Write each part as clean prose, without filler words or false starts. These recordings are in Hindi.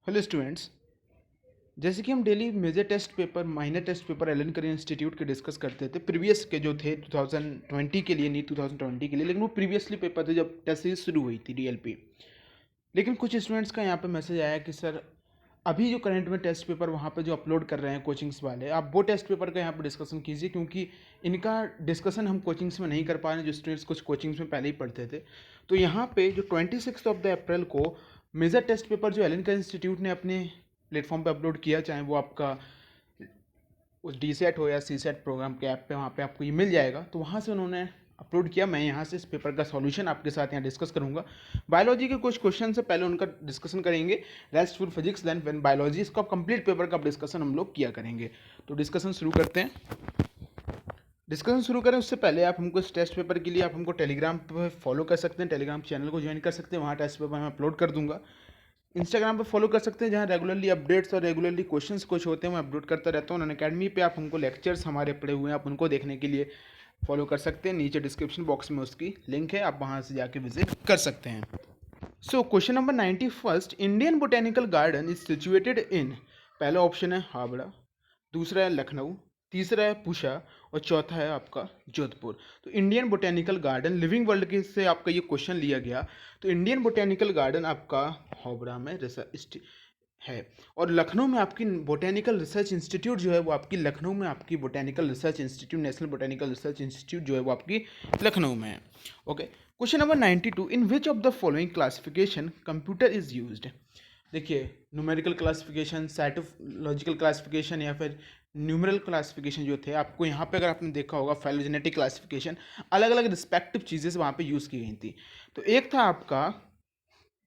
Hello students. जैसे कि हम daily major test paper minor test paper Allen career institute के डिस्कस करते थे प्रीवियस के जो थे 2020 के लिए, नहीं 2020 के लिए, लेकिन वो प्रीवियसली पेपर थे जब टेस्ट सीरीज शुरू हुई थी डीएलपी। लेकिन कुछ स्टूडेंट्स का यहाँ पे मैसेज आया कि सर अभी जो करंट में टेस्ट पेपर वहाँ पे जो अपलोड कर रहे हैं कोचिंग्स वाले, आप वो टेस्ट पेपर का यहाँ पे डिस्कशन कीजिए, क्योंकि इनका डिस्कशन हम कोचिंग्स में नहीं कर पा रहे हैं, जो स्टूडेंट्स कुछ कोचिंग्स में पहले ही पढ़ते थे। तो यहाँ पे जो 26 ऑफ द अप्रैल को मेजर टेस्ट पेपर जो एलन करियर इंस्टीट्यूट ने अपने प्लेटफॉर्म पे अपलोड किया, चाहे वो आपका उस डी सेट हो या सी सेट प्रोग्राम के ऐप पे, वहाँ पे आपको ये मिल जाएगा। तो वहाँ से उन्होंने अपलोड किया। मैं यहाँ से इस पेपर का सॉल्यूशन आपके साथ यहाँ डिस्कस करूँगा। बायोलॉजी के कुछ क्वेश्चन से पहले उनका डिस्कसन करेंगे, rest for physics then when biology. इसका कंप्लीट पेपर का डिस्कशन हम लोग किया करेंगे। तो डिस्कशन शुरू करते हैं। डिस्कशन शुरू करें उससे पहले आप हमको इस टेस्ट पेपर के लिए आप हमको टेलीग्राम पर फॉलो कर सकते हैं, टेलीग्राम चैनल को ज्वाइन कर सकते हैं, वहाँ टेस्ट पेपर मैं अपलोड कर दूंगा। इंस्टाग्राम पे फॉलो कर सकते हैं, जहाँ रेगुलरली अपडेट्स और रेगुलरली क्वेश्चंस कुछ होते हैं मैं अपलोड करता रहता हूँ। अनअकैडमी पे आप हमको लेक्चर्स हमारे पड़े हुए हैं, आप उनको देखने के लिए फॉलो कर सकते हैं। नीचे डिस्क्रिप्शन बॉक्स में उसकी लिंक है, आप वहाँ से जाके विजिट कर सकते हैं। So question number 91, Indian botanical garden is situated in. पहला ऑप्शन है हावड़ा, दूसरा है लखनऊ, तीसरा है पूसा और चौथा है आपका जोधपुर। तो Indian botanical garden living world के से आपका ये क्वेश्चन लिया गया। तो इंडियन बोटेनिकल गार्डन आपका हावड़ा में रिसर्च है, और लखनऊ में आपकी बोटेनिकल रिसर्च इंस्टीट्यूट जो है वो आपकी लखनऊ में, आपकी botanical research institute, national botanical research institute जो है वो आपकी लखनऊ में है। Okay, question number 92, in which of the following classification computer is used. देखिए, न्यूमेरिकल क्लासिफिकेशन, साइटोलॉजिकल क्लासिफिकेशन या फिर न्यूमरल क्लासिफिकेशन जो थे, आपको यहाँ पे अगर आपने देखा होगा फाइलोजेनेटिक क्लासिफिकेशन, अलग अलग रिस्पेक्टिव चीज़ें वहाँ पे यूज़ की गई थी। तो एक था आपका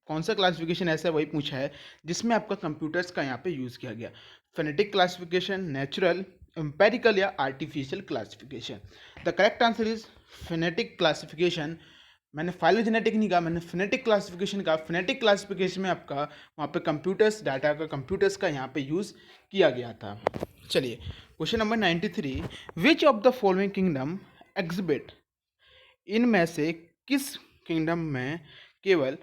कौन सा क्लासिफिकेशन ऐसा है, वही पूछा है जिसमें आपका कंप्यूटर्स का यहाँ पे यूज़ किया गया। फेनेटिक क्लासिफिकेशन, नेचुरल, एम्पेरिकल या artificial classification. The correct answer is phonetic classification. मैंने फाइलोजेनेटिक नहीं कहा, मैंने फिनेटिक क्लासिफिकेशन कहा। फिनेटिक क्लासिफिकेशन में आपका वहाँ पे कंप्यूटर्स, डाटा का कंप्यूटर्स का यहाँ पे यूज़ किया गया था। चलिए, question number 93, which of the following kingdom exhibit. इनमें से किस किंगडम में केवल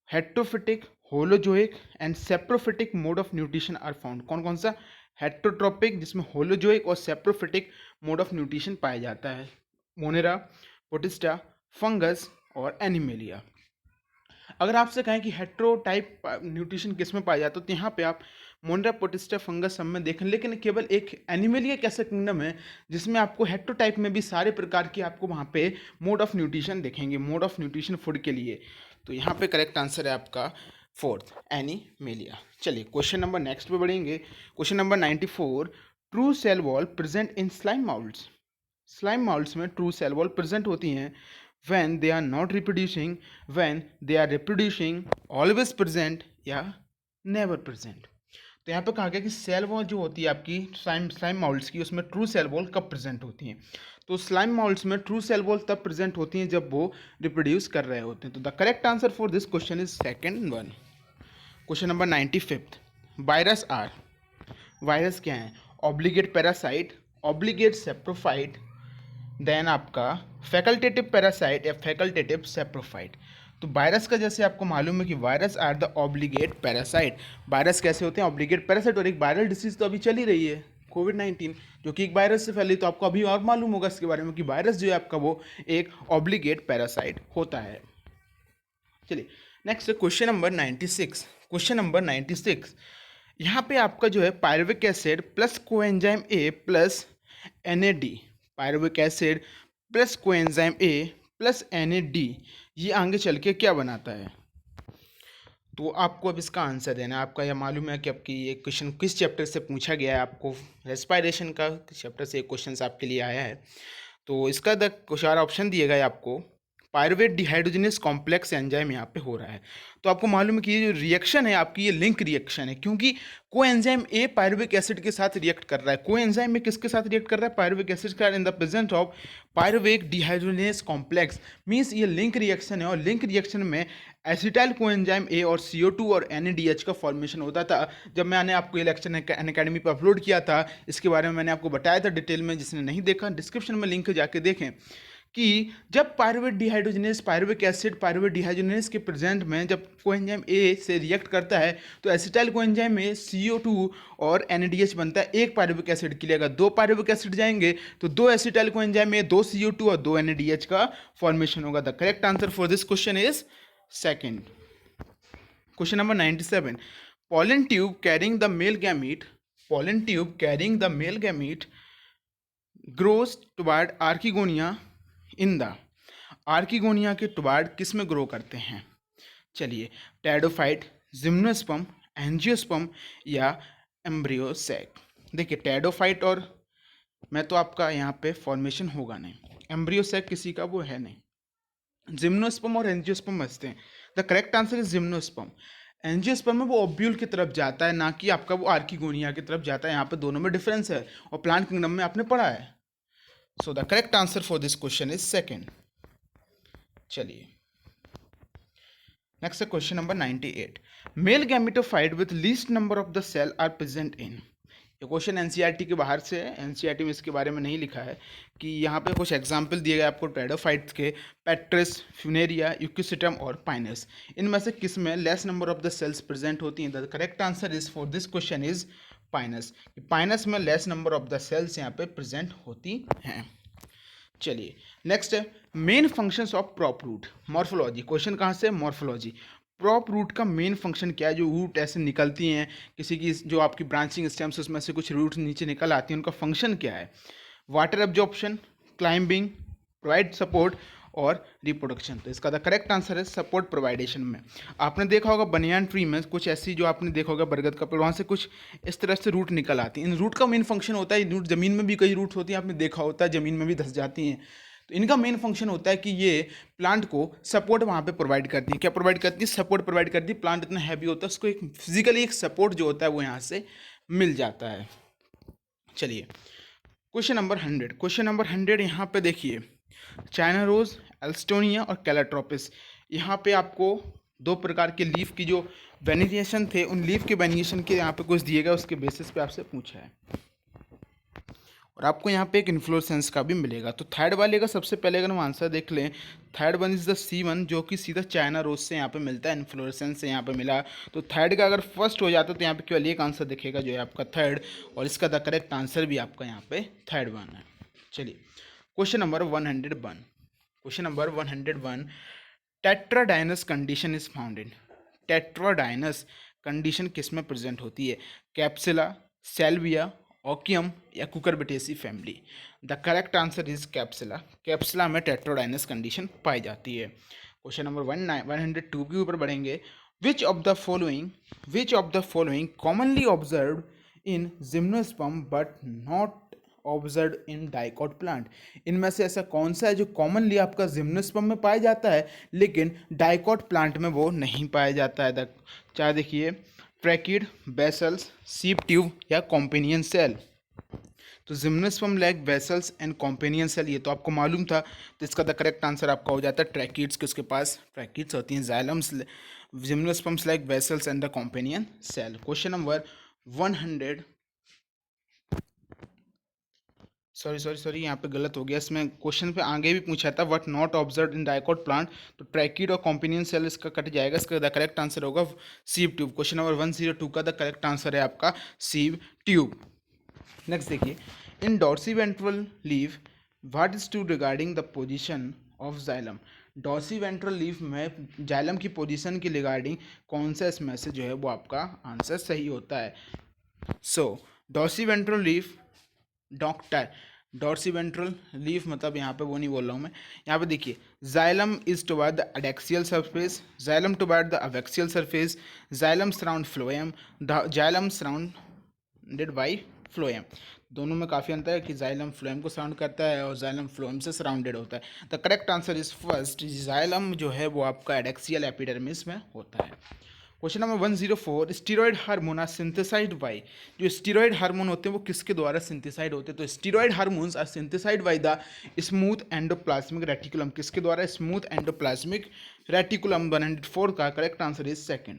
heterotrophic, holozoic and saprophytic mode of nutrition are found. कौन कौन सा? हेट्रोट्रोपिक जिसमें होलोजोइक और सेप्रोफिटिक मोड ऑफ न्यूट्रिशन पाया जाता है। मोनेरा, पोटिस्टा, फंगस और एनिमेलिया। अगर आपसे कहें कि हेट्रो टाइप न्यूट्रिशन किस में पाया जाता है, तो यहाँ पे आप मोनेरा, पोटिस्टा, फंगस सब में देखें, लेकिन केवल एक एनिमेलिया एक ऐसा किंगडम है जिसमें आपको हेट्रो टाइप में भी सारे प्रकार के आपको वहाँ पे मोड ऑफ न्यूट्रिशन देखेंगे, मोड ऑफ न्यूट्रिशन फूड के लिए। तो यहाँ पे करेक्ट आंसर है आपका फोर्थ, एनिमेलिया। चलिए, क्वेश्चन नंबर नेक्स्ट पे बढ़ेंगे। Question number 94, true cell wall present in slime moulds. Slime moulds में ट्रू सेल वॉल प्रेजेंट होती हैं when they are not reproducing, when they are reproducing, always present या never present। तो यहाँ पे कहा गया कि सेल वॉल जो होती है आपकी स्लाइम माउल्ड्स की, उसमें ट्रू सेल वॉल कब प्रेजेंट होती हैं। तो स्लाइम माउल्ड्स में ट्रू सेल वॉल तब प्रेजेंट होती हैं जब वो रिप्रोड्यूस कर रहे होते हैं। तो the correct answer for this question is second one. Question number 95, virus are. Virus क्या है? Obligate parasite, obligate saprophyte, then आपका फैकल्टेटिव पैरासाइट या फैकल्टेटिव सेप्रोफाइट। तो वायरस का जैसे आपको मालूम है कि virus are the obligate parasite. Virus कैसे होते हैं? Obligate parasite. और एक वायरल डिसीज तो अभी चल ही रही है, कोविड-19, जो कि एक वायरस से फैली। तो आपको अभी और मालूम होगा इसके बारे में कि वायरस जो है आपका वो एक ऑब्लिगेट पैरासाइट होता है। चलिए, next question number 96। Question number 96, यहाँ पे आपका जो है pyruvic acid plus coenzyme A plus NAD, pyruvic acid plus coenzyme A plus NAD, ये आगे चल के क्या बनाता है? तो आपको अब इसका आंसर देना है। आपका यह मालूम है कि आपकी ये क्वेश्चन किस चैप्टर से पूछा गया है, आपको रेस्पिरेशन का चैप्टर से एक क्वेश्चन आपके लिए आया है। तो इसका द चार ऑप्शन दिए गए आपको। पायरुवेट डिहाइड्रोजनेस कॉम्प्लेक्स एंजाइम यहाँ पे हो रहा है। तो आपको मालूम है कि ये जो रिएक्शन है आपकी, ये लिंक रिएक्शन है, क्योंकि कोएंजाइम ए पायरुविक एसिड के साथ रिएक्ट कर रहा है। कोएंजाइम में किसके साथ रिएक्ट कर रहा है? पायरुविक एसिड का, in the presence of pyruvate dehydrogenase complex. Means ये लिंक रिएक्शन है, और लिंक रिएक्शन में एसिटाइल कोएंजाइम ए और CO2 और NADH का फॉर्मेशन होता था। जब मैंने आपको ये लेक्चर अनअकैडमी पर अपलोड किया था, इसके बारे में मैंने आपको बताया था डिटेल में। जिसने नहीं देखा, डिस्क्रिप्शन में लिंक जाके देखें कि जब pyruvate dehydrogenase pyruvic acid pyruvate dehydrogenase के प्रेजेंट में जब कोएंजाइम ए से रिएक्ट करता है तो एसिटाइल कोएंजाइम में CO2 और NADH बनता है एक पायरुविक एसिड के लिए। अगर दो पायरुविक एसिड जाएंगे तो दो एसिटाइल कोएंजाइम में दो CO2 और दो NADH का फॉर्मेशन होगा। The correct answer for this question is second. Question number 97, pollen tube carrying the male gamete grows toward archegonia in the archegonia के टुबार्ड किस में ग्रो करते हैं? चलिए, टैडोफाइट, जिम्नोस्पर्म, एंजियोस्पर्म या एम्ब्रियोसैक। देखिए, टैडोफाइट और मैं तो आपका यहाँ पे फॉर्मेशन होगा नहीं, एम्ब्रियोसैक किसी का वो है नहीं, जिम्नोस्पर्म और एंजियोस्पर्म बचते हैं। The correct answer is gymnosperm. Angiosperm में वो ओब्यूल की तरफ जाता है, ना कि आपका वो आर्किगोनिया की तरफ जाता है। यहाँ पे दोनों में डिफरेंस है और प्लांट किंगडम में आपने पढ़ा है। So the correct answer for this question is second. चलिए, next question number 98, male gametophyte with least number of the cell are present in. ये क्वेश्चन एनसीईआरटी के बाहर से है, एनसीईआरटी में इसके बारे में नहीं लिखा है कि यहाँ पे कुछ एग्जाम्पल दिए गए आपको टैडोफाइट्स के, पैट्रिस, फ्यूनेरिया, यूकिसिटम और पाइनस। इनमें से किस में less number of the cells present होती हैं? The correct answer is for this question is Pinus. Pinus में less number of the cells यहाँ पे प्रेजेंट होती हैं। चलिए, नेक्स्ट है main functions of prop root. Morphology question कहाँ से? मॉर्फोलॉजी। प्रॉप रूट का मेन फंक्शन क्या है? जो रूट ऐसे निकलती हैं किसी की, जो आपकी ब्रांचिंग स्टेम्स उसमें से कुछ रूट नीचे निकल आती हैं, उनका फंक्शन क्या है? Water absorption, climbing, provide support और रिप्रोडक्शन। तो इसका द करेक्ट आंसर है सपोर्ट प्रोवाइडेशन में। आपने देखा होगा बनियान ट्री में कुछ ऐसी, जो आपने देखा होगा बरगद का पेड़, वहाँ से कुछ इस तरह से रूट निकल आती हैं। इन रूट का मेन फंक्शन होता है, रूट जमीन में भी कई रूट होती हैं, आपने देखा होता है जमीन में भी धस जाती हैं। तो इनका मेन फंक्शन होता है कि ये प्लांट को सपोर्ट वहाँ पे प्रोवाइड करती है। क्या प्रोवाइड करती है? सपोर्ट प्रोवाइड करती है। प्लांट इतना हैवी होता है, उसको एक फिजिकली एक सपोर्ट जो होता है वो यहाँ से मिल जाता है। चलिए, क्वेश्चन नंबर 100। क्वेश्चन नंबर 100 यहाँ पे देखिए, चाइना रोज, एल्स्टोनिया और कैलाट्रोपिस। यहाँ पे आपको दो प्रकार के लीफ की जो वेरिएशन थे, उन लीफ के वेरिएशन के यहाँ पे कुछ दिए गए, उसके बेसिस पे आपसे पूछा है और आपको यहाँ पे एक इन्फ्लोरेसेंस का भी मिलेगा। तो थर्ड वाले का सबसे पहले अगर हम आंसर देख लें, third one is the C1, जो कि सीधा चाइना रोज से यहाँ पे मिलता है, इन्फ्लोरेसेंस से यहाँ पे मिला। तो थर्ड का अगर फर्स्ट हो जाता तो यहाँ पे केवल एक आंसर दिखेगा जो है आपका थर्ड, और इसका द करेक्ट आंसर भी आपका यहाँ पे थर्ड वन है। चलिए, question number 101। Question number 101, tetradynamous condition is found in. Tetradynamous condition किस में प्रेजेंट होती है? कैप्सुला, सेल्विया, ओकियम या Cucurbitaceae family. The correct answer is Capsella. Capsella में टेट्राडाइनस कंडीशन पाई जाती है। क्वेश्चन नंबर 102 के ऊपर बढ़ेंगे। विच of the following commonly observed in gymnosperm but not observe in dicot plant. इनमें से ऐसा कौन सा है जो कॉमनली आपका जिम्नोस्पर्म में पाया जाता है लेकिन डाइकॉट प्लांट में वो नहीं पाया जाता है? चाहे देखिए, ट्रैकिड, बेसल्स, सीप ट्यूब या कॉम्पेनियन सेल। तो gymnosperm lack vessels and companion cell, ये तो आपको मालूम था। तो इसका द करेक्ट आंसर आपका हो जाता है ट्रैकिड्स, के उसके पास ट्रैकिड्स होती हैं। Xylems, gymnosperms lack vessels and the companion cell. Question number 100, sorry यहाँ पे गलत हो गया, इसमें क्वेश्चन पे आगे भी पूछा था what not observe in dicot plant. तो ट्रैकिड और कॉम्पेनियन सेल इसका कट जाएगा, इसका द करेक्ट आंसर होगा सीव ट्यूब। क्वेश्चन नंबर 102 का द करेक्ट आंसर है आपका सीव ट्यूब। नेक्स्ट देखिए, in dorsiventral leaf what is to regarding the position of xylem. Dorsiventral leaf में जाइलम की पोजिशन के रिगार्डिंग कौन सा इसमें से जो है वो आपका आंसर सही होता है? सो डॉर्सीवेंट्रल लीफ, डॉर्सीवेंट्रल लीफ मतलब यहाँ पे वो नहीं बोल रहा हूँ मैं। यहाँ पे देखिए, xylem is toward the adaxial surface, xylem toward the abaxial surface, xylem surround phloem, xylem surrounded by phloem. दोनों में काफ़ी अंतर है कि जाइलम फ्लोएम को सराउंड करता है और जाइलम फ्लोएम से सराउंडेड होता है। The correct answer is first, xylem जो है वो आपका एडेक्सियल एपिडर्मिस में होता है। Question number 104, steroid hormone are synthesized by. जो स्टीरॉयड हार्मोन होते हैं वो किसके द्वारा सिंथेसाइड होते हैं? तो steroid hormones are synthesized by the smooth endoplasmic reticulum. किसके द्वारा? Smooth endoplasmic reticulum. 104 का correct answer is second.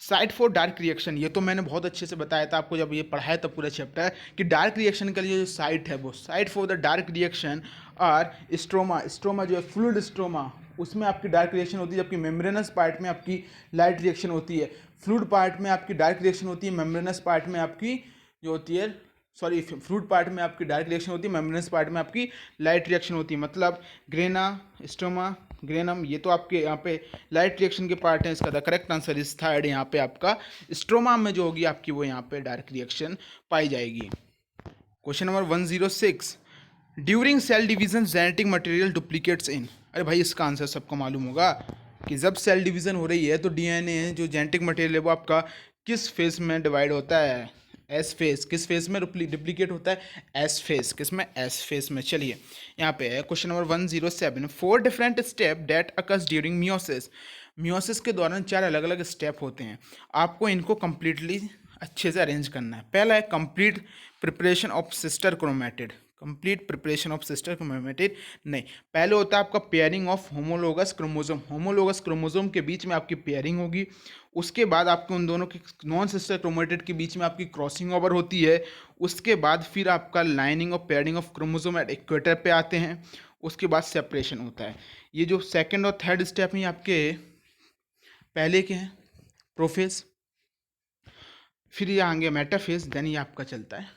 Site for dark reaction, ये तो मैंने बहुत अच्छे से बताया था आपको जब ये पढ़ाया था पूरा चैप्टर, कि डार्क रिएक्शन के लिए जो साइट है वो site for the dark reaction और स्ट्रोमा, स्ट्रोमा जो है फ्लूइड स्ट्रोमा, उसमें आपकी डार्क रिएक्शन होती है, जबकि मेम्ब्रेनस पार्ट में आपकी लाइट रिएक्शन होती है। फ्लूइड पार्ट में आपकी डार्क रिएक्शन होती है, मेम्ब्रेनस पार्ट में आपकी जो होती है, सॉरी, फ्लूइड पार्ट में आपकी डार्क रिएक्शन होती है, मेम्ब्रेनस पार्ट में आपकी लाइट रिएक्शन होती है। मतलब ग्रेना, स्ट्रोमा, ग्रेनम, ये तो आपके यहाँ पे लाइट रिएक्शन के पार्ट हैं। इसका the correct answer is third, यहाँ पे आपका स्ट्रोमा में जो होगी आपकी वो यहाँ पे डार्क रिएक्शन पाई जाएगी। Question number 106, during cell division genetic material duplicates in. अरे भाई इसका आंसर सबको मालूम होगा कि जब सेल डिवीजन हो रही है तो डीएनए जो जेनेटिक मटेरियल है वो आपका किस फेज में डिवाइड होता है? S phase. किस फेज में डुप्लीकेट होता है? S phase. किस में? एस फेज में। चलिए यहाँ पे है question number 107, 4 different step date occurs during meiosis. Meiosis के दौरान 4 अलग अलग स्टेप होते हैं, आपको इनको कंप्लीटली अच्छे से अरेंज करना है। पहला है complete preparation of sister chromatid. Complete preparation of sister chromatid नहीं, पहले होता है आपका pairing of homologous chromosome. Homologous chromosome के बीच में आपकी पेयरिंग होगी, उसके बाद आपको उन दोनों की नॉन सिस्टर क्रोमेटिड के बीच में आपकी क्रॉसिंग ओवर होती है। उसके बाद फिर आपका लाइनिंग और pairing of chromosome at equator पे आते हैं, उसके बाद सेपरेशन होता है। ये जो सेकेंड और थर्ड स्टेप हैं आपके पहले के हैं, प्रोफेज, फिर ये आएंगे मेटाफेज, देन ये आपका चलता है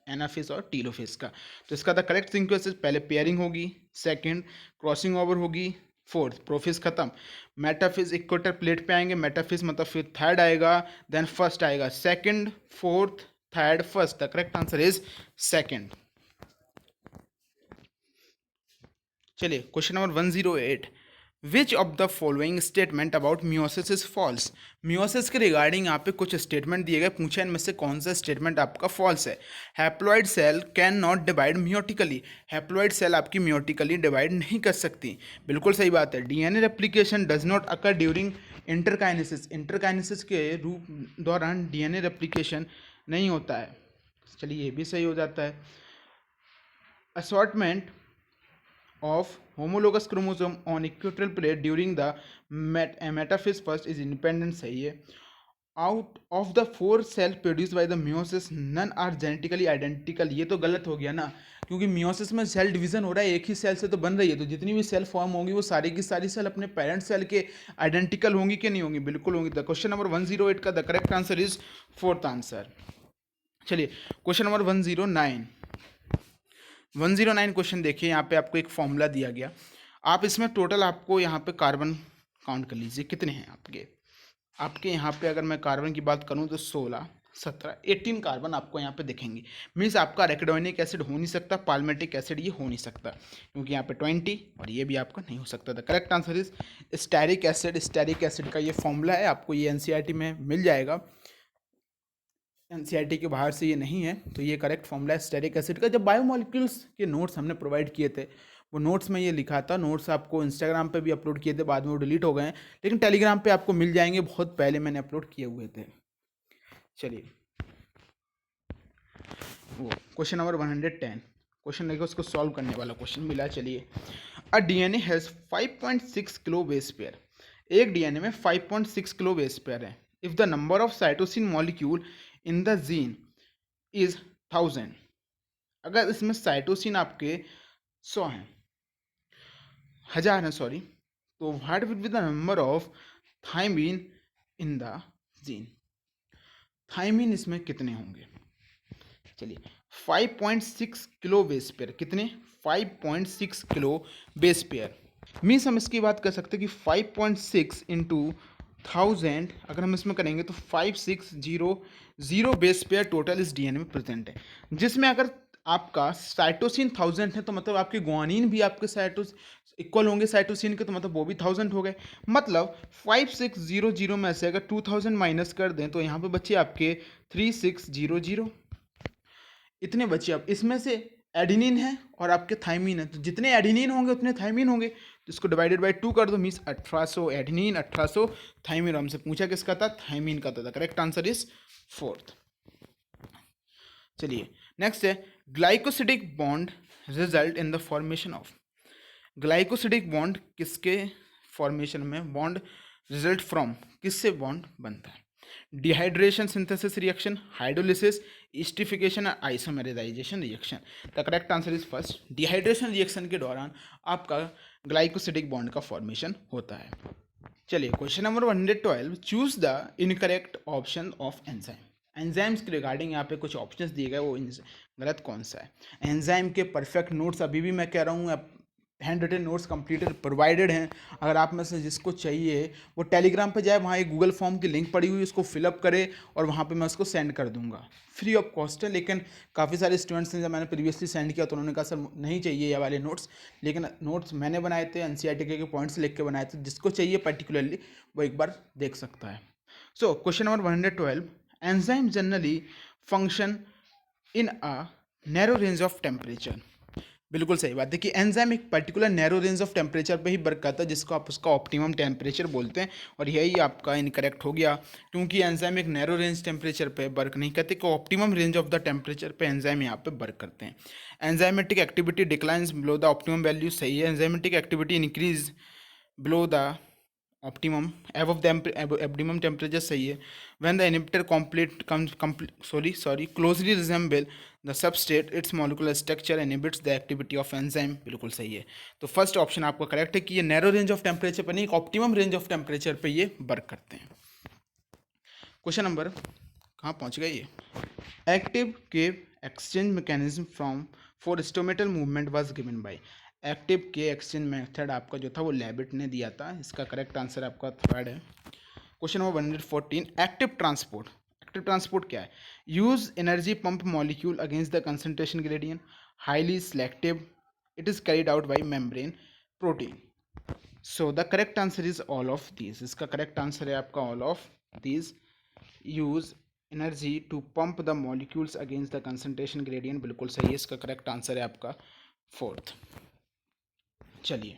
एनाफेज और टीलोफेज का। तो इसका द करेक्ट सीक्वेंस पहले पेयरिंग होगी, सेकंड क्रॉसिंग ओवर होगी, फोर्थ प्रोफेज खत्म, मेटाफेज इक्वेटर प्लेट पे आएंगे, मेटाफेज मतलब फिर थर्ड आएगा, देन फर्स्ट आएगा, second, fourth, third, first. The correct answer is second. चलिए question number 108, which of the following statement about meiosis is false. Meiosis के रिगार्डिंग यहाँ पे कुछ स्टेटमेंट दिए गए, पूछा इनमें से कौन सा स्टेटमेंट आपका फॉल्स है। Haploid cell can not divide meiotically. Haploid cell आपकी मियोटिकली डिवाइड नहीं कर सकती, बिल्कुल सही बात है। DNA replication does not occur during interkinesis. Interkinesis के रूप दौरान डीएनए रेप्लिकेशन नहीं होता है। चलिए ये भी सही हो जाता है। Assortment of homologous chromosome on equatorial plate during the metaphase first is independent, सही है। Out of the 4 cells produced by the meiosis none are genetically identical। ये तो गलत हो गया ना, क्योंकि मियोसिस में सेल डिवीजन हो रहा है, एक ही सेल से तो बन रही है, तो जितनी भी सेल फॉर्म होंगी वो सारी की सारी सेल अपने पेरेंट सेल के आइडेंटिकल होंगी कि नहीं होंगी? बिल्कुल होंगी। द क्वेश्चन नंबर 108 का the correct answer is fourth answer. चलिए क्वेश्चन नंबर 109 क्वेश्चन देखिए, यहाँ पे आपको एक फॉर्मूला दिया गया, आप इसमें टोटल आपको यहाँ पे कार्बन काउंट कर लीजिए कितने हैं आपके यहाँ पे। अगर मैं कार्बन की बात करूँ तो 16, 17, 18 कार्बन आपको यहाँ पे दिखेंगे। मीन्स आपका रेकोडोनिक एसिड हो नहीं सकता, पाल्मेटिक एसिड ये हो नहीं सकता, क्योंकि यहाँ पे 20 और ये भी आपका नहीं हो सकता था। Correct answer is stearic acid. Stearic acid का ये फॉर्मूला है, आपको ये एनसीईआरटी में मिल जाएगा, एनसीईआरटी के बाहर से ये नहीं है। तो ये करेक्ट फॉर्मूला है स्टेरिक एसिड का। जब बायोमोलिक्यूल्स के नोट्स हमने प्रोवाइड किए थे, वो नोट्स में ये लिखा था, नोट्स आपको इंस्टाग्राम पे भी अपलोड किए थे, बाद में वो डिलीट हो गए हैं, लेकिन टेलीग्राम पे आपको मिल जाएंगे, बहुत पहले मैंने अपलोड किए हुए थे। चलिए वो क्वेश्चन नंबर 110 क्वेश्चन देखो, उसको सॉल्व करने वाला क्वेश्चन मिला। चलिए, a DNA has 5.6 kilo base pair. एक डीएनए में 5.6 किलो बेस पेयर है। If the number of cytosine molecule in the gene is 1000, अगर इसमें साइटोसिन आपके 100 हैं, 1000 हैं सॉरी, तो what will be the number of thymine in the gene. Thymine इसमें कितने होंगे? चलिए 5.6 किलो बेस पेयर, कितने? 5.6 किलो बेस पेयर। मीन्स हम इसकी बात कर सकते हैं कि 5.6 इंटू 1000 अगर हम इसमें करेंगे तो 5600 बेस पेयर टोटल इस डीएनए में प्रेजेंट है, जिसमें अगर आपका साइटोसिन 1000 है तो मतलब आपके ग्वानिन भी आपके साइटोस इक्वल होंगे साइटोसिन के, तो मतलब वो भी 1000 हो गए। मतलब 5600 में से अगर 2000 माइनस कर दें तो यहाँ पे बचे आपके 3600, इतने बचे। अब इसमें से एडिनिन है और आपके थाइमिन है, तो जितने एडिनिन होंगे उतने थाइमिन होंगे, तो इसको डिवाइडेड बाय 2 कर दो, मीन्स 1800 एडिनिन, 1800 थाइमिन। हमसे पूछा किसका था? थाइमिन का था। Correct answer is fourth. चलिए नेक्स्ट है, glycosidic bond result in the formation of. Glycosidic bond किसके फॉर्मेशन में बॉन्ड रिजल्ट फ्रॉम, किससे बॉन्ड बनता है? Dehydration synthesis reaction, hydrolysis, esterification और isomerization reaction. The correct answer is first, dehydration reaction के दौरान आपका ग्लाइकोसिडिक बॉन्ड का फॉर्मेशन होता है। चलिए question number 112, choose the incorrect option of enzyme. Enzymes के रिगार्डिंग यहाँ पे कुछ ऑप्शंस दिए गए, वो गलत कौन सा है। एंजाइम के परफेक्ट नोट्स अभी भी मैं कह रहा हूँ, hand written notes completed provided हैं। अगर आप में से जिसको चाहिए वो टेलीग्राम पे जाए, वहाँ एक गूगल फॉर्म की लिंक पड़ी हुई, उसको फिलअप करे और वहाँ पे मैं उसको सेंड कर दूंगा, फ्री ऑफ कॉस्ट है। लेकिन काफ़ी सारे स्टूडेंट्स ने जब मैंने प्रीवियसली सेंड किया तो उन्होंने कहा सर नहीं चाहिए ये वाले नोट्स, लेकिन नोट्स मैंने बनाए थे, एनसीईआरटी के पॉइंट्स लिख के बनाए थे। जिसको चाहिए पर्टिकुलरली वो एक बार देख सकता है। So question number 112, enzyme generally function in a narrow range of temperature. बिल्कुल सही बात है कि एंजाइम एक particular narrow range of temperature पे ही वर्क करता है, जिसको आप उसका ऑप्टिमम टेम्परेचर बोलते हैं। और यही आपका इनकरेक्ट हो गया, क्योंकि एंजाइम एक नैरो रेंज टेम्परेचर पे वर्क नहीं करते, कि optimum range of the temperature पे एंजाइम यहाँ पे वर्क करते हैं। Enzymatic activity declines below the optimum value, सही है। Enzymatic activity increase below the optimum above the optimum temperature, सही है। when the inhibitor closely resemble the substrate, its molecular structure inhibits the activity of enzyme, बिल्कुल सही है। तो फर्स्ट ऑप्शन आपका करेक्ट है कि ये नैरो रेंज ऑफ टेम्परेचर पर नहीं, ऑप्टिमम रेंज ऑफ टेम्परेचर पे ये वर्क करते हैं। क्वेश्चन नंबर, कहाँ पहुँच गए ये, active cave exchange mechanism from for stomatal movement was given by. Active के एक्सचेंज मेथड आपका जो था वो लैबिट ने दिया था। इसका करेक्ट आंसर आपका थर्ड है। Question number 114, active transport. Active transport क्या है, use energy pump molecule against the concentration gradient, highly selective, it is carried out by membrane protein. So the correct answer is all of these. इसका करेक्ट आंसर है आपका all of these. Use energy to pump the molecules against the concentration gradient, बिल्कुल सही है। इसका करेक्ट आंसर है आपका फोर्थ। चलिए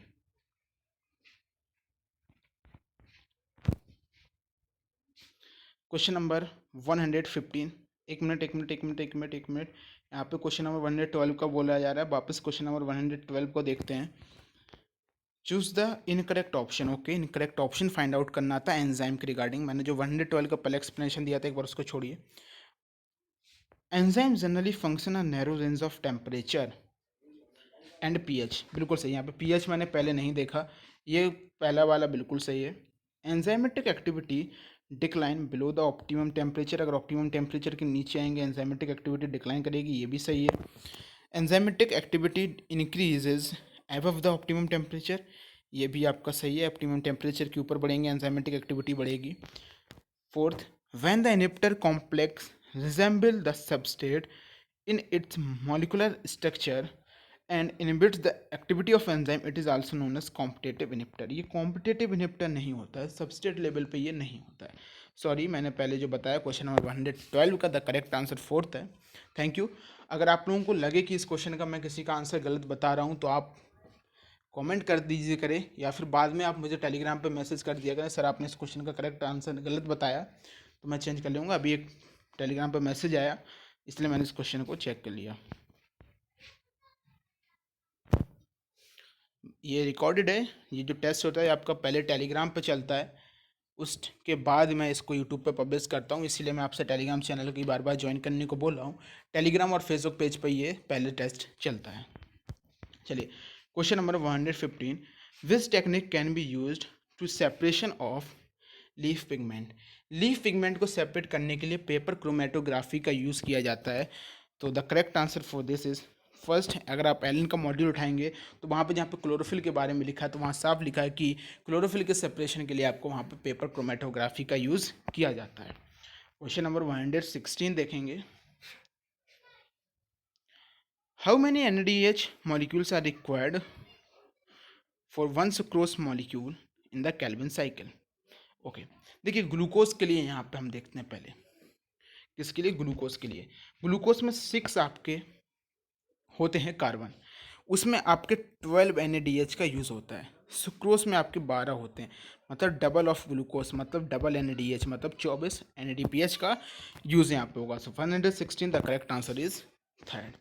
क्वेश्चन नंबर 115, एक मिनट यहाँ पे क्वेश्चन नंबर 112 का बोला जा रहा है, वापस क्वेश्चन नंबर 112 को देखते हैं। Choose the incorrect option. Okay, incorrect option find out करना था एंजाइम के रिगार्डिंग। मैंने जो 112 का पहले एक्सप्लेनेशन दिया था, एक बार उसको छोड़िए। Enzyme generally function a narrow range of temperature and pH, बिल्कुल सही। यहाँ पे पीएच मैंने पहले नहीं देखा, ये पहला वाला बिल्कुल सही है। Enzymatic activity decline below the optimum temperature, अगर ऑप्टिमम टेम्परेचर के नीचे आएंगे एंजाइमेटिक एक्टिविटी डिक्लाइन करेगी, ये भी सही है। Enzymatic activity increases above the optimum temperature, ये भी आपका सही है। ऑप्टिमम टेम्परेचर के ऊपर बढ़ेंगे एंजाइमेटिक एक्टिविटी बढ़ेगी। Fourth, when the inhibitor complex resemble the substrate in its molecular structure and inhibits the activity of enzyme, it is also known as competitive inhibitor. ये कॉम्पिटेटिव इनहिबिटर नहीं होता है, सबस्ट्रेट लेवल पे ये नहीं होता है। सॉरी, मैंने पहले जो बताया क्वेश्चन नंबर 112 का द करेक्ट आंसर फोर्थ है। Thank you. अगर आप लोगों को लगे कि इस क्वेश्चन का मैं किसी का आंसर गलत बता रहा हूँ तो आप कमेंट कर दीजिए करें, या फिर बाद में आप मुझे टेलीग्राम पे मैसेज कर दिया करें, सर आपने इस क्वेश्चन का करेक्ट आंसर गलत बताया, तो मैं चेंज कर लूँगा। अभी एक टेलीग्राम पे मैसेज आया, इसलिए मैंने इस क्वेश्चन को चेक कर लिया। ये रिकॉर्डेड है, ये जो टेस्ट होता है आपका पहले टेलीग्राम पे चलता है, उसके बाद मैं इसको यूट्यूब पे पब्लिश करता हूँ। इसीलिए मैं आपसे टेलीग्राम चैनल की बार बार ज्वाइन करने को बोल रहा हूँ। टेलीग्राम और फेसबुक पेज पे ये पहले टेस्ट चलता है। चलिए question number 115, which technique can be used to separation of leaf pigment. Leaf pigment को सेपरेट करने के लिए पेपर क्रोमेटोग्राफी का यूज़ किया जाता है। तो the correct answer for this is first, अगर आप एलन का मॉड्यूल उठाएंगे तो वहाँ पे जहाँ पे क्लोरोफिल के बारे में लिखा है, तो वहाँ साफ लिखा है कि क्लोरोफिल के सेपरेशन के लिए आपको वहाँ पे पेपर क्रोमेटोग्राफी का यूज़ किया जाता है। क्वेश्चन नंबर 116 देखेंगे, how many NADH molecules are required for one sucrose molecule in the Calvin cycle. Okay, देखिए ग्लूकोज के लिए यहाँ पे हम देखते हैं पहले, किसके लिए, ग्लूकोज के लिए। ग्लूकोज में 6 आपके होते हैं कार्बन, उसमें आपके 12 NADH का यूज़ होता है। सुक्रोज में आपके 12 होते हैं, मतलब डबल ऑफ ग्लूकोज, मतलब डबल NADH, मतलब 24 NADPH का यूज़ यहाँ पे होगा। So 116 the correct answer is third.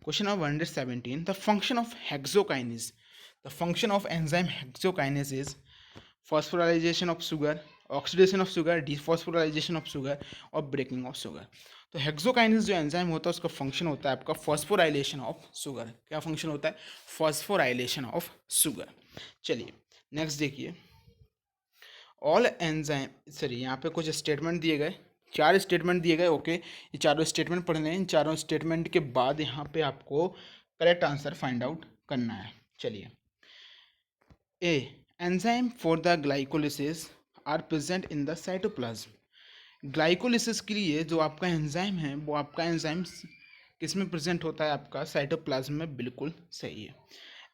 Question number 117, the function of hexokinase. The function of enzyme hexokinase is phosphorylation of sugar, oxidation of sugar, dephosphorylation of sugar और ब्रेकिंग ऑफ शुगर। तो हेक्सोकाइनेस जो एंजाइम होता है उसका फंक्शन होता है आपका फॉस्फोराइलेशन ऑफ शुगर। क्या फंक्शन होता है? Phosphorylation of sugar. चलिए नेक्स्ट देखिए, ऑल एंजाइम, सॉरी यहाँ पे कुछ स्टेटमेंट दिए गए, 4 स्टेटमेंट दिए गए। ओके, ये चारों स्टेटमेंट पढ़ने हैं। इन चारों स्टेटमेंट के बाद यहाँ पे आपको करेक्ट आंसर फाइंड आउट करना है। चलिए, a enzyme for the glycolysis are present in the cytoplasm. Glycolysis के लिए जो आपका एंजाइम है वो आपका एंजाइम किस में प्रेजेंट होता है? आपका साइटोप्लाज्म में। बिल्कुल सही है।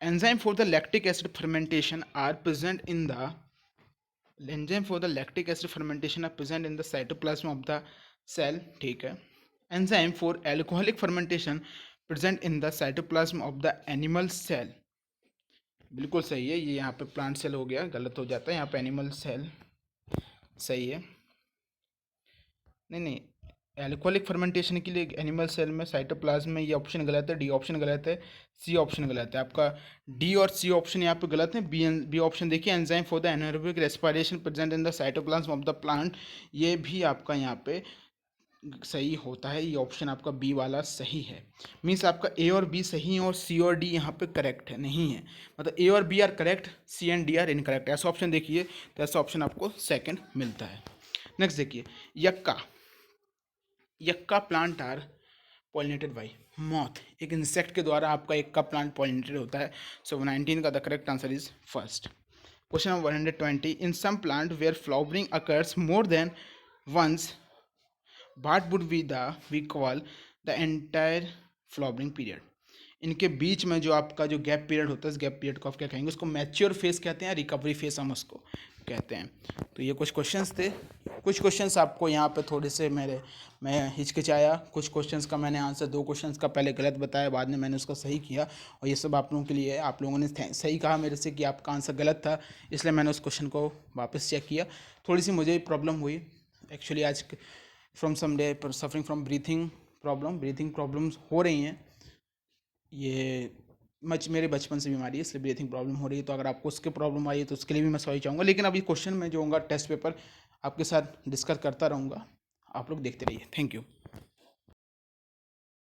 Enzyme for the lactic acid fermentation are present in the enzyme for the lactic acid fermentation are present in the cytoplasm of the cell. ठीक है। Enzyme for alcoholic fermentation present in the cytoplasm of the animal cell. बिल्कुल सही है। ये यहाँ पे प्लांट सेल हो गया, गलत हो जाता है, यहाँ पे एनिमल सेल सही है। नहीं नहीं, एल्कोहलिक फर्मेंटेशन के लिए एनिमल सेल में साइटोप्लाज्म में ये ऑप्शन गलत है, डी ऑप्शन गलत है, सी ऑप्शन गलत है। आपका डी और सी ऑप्शन यहाँ पे गलत है। बी ऑप्शन देखिए, enzyme for the anaerobic respiration present in the cytoplasm of the plant, ये भी आपका यहाँ पे सही होता है। ये ऑप्शन आपका बी वाला सही है। मीन्स आपका ए और बी सही है और सी और डी यहाँ पे करेक्ट है नहीं है, मतलब ए और B are correct, C and D are incorrect. ऐसा ऑप्शन देखिए तो ऐसा ऑप्शन आपको सेकंड मिलता है। नेक्स्ट देखिए, yucca, yucca plant are pollinated by moth. एक इंसेक्ट के द्वारा आपका यक्का प्लांट पॉलिनेटेड होता है। सो 19 का the correct answer is first. Question number 120, in some plant where flowering occurs more than once what would be the we call the entire flowering period। इनके बीच में जो आपका जो गैप पीरियड होता है, इस गैप पीरियड को आप क्या कहेंगे? उसको मैच्योर फेस कहते हैं, रिकवरी फेस हम उसको कहते हैं। तो ये कुछ क्वेश्चंस थे। कुछ क्वेश्चंस आपको यहाँ पे थोड़े से मैं हिचकिचाया। कुछ क्वेश्चंस का मैंने आंसर 2 क्वेश्चंस का पहले गलत बताया, बाद में मैंने उसका सही किया, और ये सब आप लोगों के लिए है। आप लोगों ने सही कहा मेरे से कि आपका आंसर गलत था, इसलिए मैंने उस क्वेश्चन को वापस चेक किया। थोड़ी सी मुझे प्रॉब्लम हुई एक्चुअली आज from some day suffering from breathing problems हो रही हैं। ये मेरे बचपन से बीमारी है, इसलिए ब्रीथिंग प्रॉब्लम हो रही है। तो अगर आपको उसके प्रॉब्लम आई है तो उसके लिए भी मैं सॉरी चाहूँगा। लेकिन अभी क्वेश्चन में जो होगा टेस्ट पेपर आपके साथ डिस्कस करता रहूँगा। आप लोग देखते रहिए। Thank you.